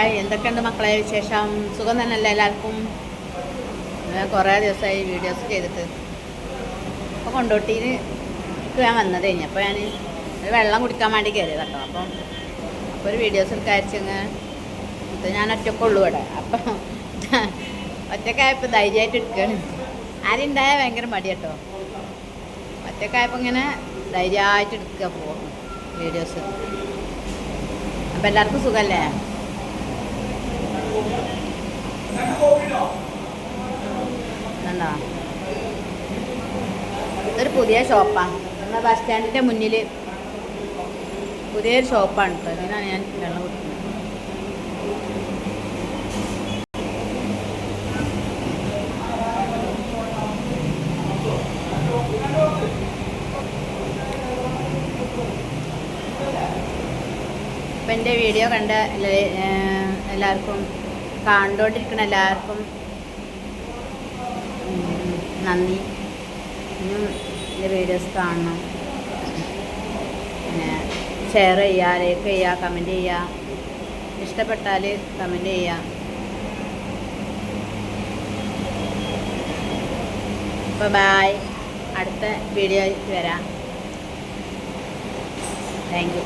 Hi, എന്തൊക്കെയുണ്ട് മക്കളെ വിശേഷം? സുഖം തന്നെയല്ലേ എല്ലാവർക്കും? കുറേ ദിവസമായി വീഡിയോസ് ചെയ്തിട്ട്. അപ്പോൾ കൊണ്ടോട്ടിയിൽ ഞാൻ വന്നത് കഴിഞ്ഞപ്പോൾ ഞാൻ ഒരു വെള്ളം കുടിക്കാൻ വേണ്ടി കയറിയത് കേട്ടോ. അപ്പോൾ ഒരു വീഡിയോസ് എടുക്കാരിച്ചങ്ങ് ഇത് ഞാൻ ഒറ്റക്കുള്ളൂ ഇവിടെ. അപ്പോൾ ഒറ്റക്കായപ്പോൾ ധൈര്യമായിട്ട് എടുക്കുകയാണ്. ആരുണ്ടായാൽ ഭയങ്കര മടി കേട്ടോ. ഒറ്റക്കായപ്പോൾ ഇങ്ങനെ ധൈര്യമായിട്ട് എടുക്കുക പോകും വീഡിയോസ്. അപ്പോൾ എല്ലാവർക്കും സുഖമല്ലേ? എന്താ ഇതൊരു പുതിയ ഷോപ്പാണ്. നമ്മുടെ ബസ് സ്റ്റാൻഡിൻ്റെ മുന്നിൽ പുതിയൊരു ഷോപ്പാണ് കേട്ടോ. ഇതിനാണ് ഞാൻ വെള്ളം കുടിക്കുന്നത്. അപ്പം എൻ്റെ വീഡിയോ കണ്ട എല്ലാവർക്കും, കണ്ടുകൊണ്ടിരിക്കുന്ന എല്ലാവർക്കും നന്ദി. ഇനിയും എൻ്റെ വീഡിയോസ് കാണണം. പിന്നെ ഷെയർ ചെയ്യുക, ലൈക്ക് ചെയ്യുക, കമൻറ്റ് ചെയ്യുക. ഇഷ്ടപ്പെട്ടാൽ കമൻറ്റ് ചെയ്യുക. അപ്പോൾ ബൈ, അടുത്ത വീഡിയോ വരാം. Thank you.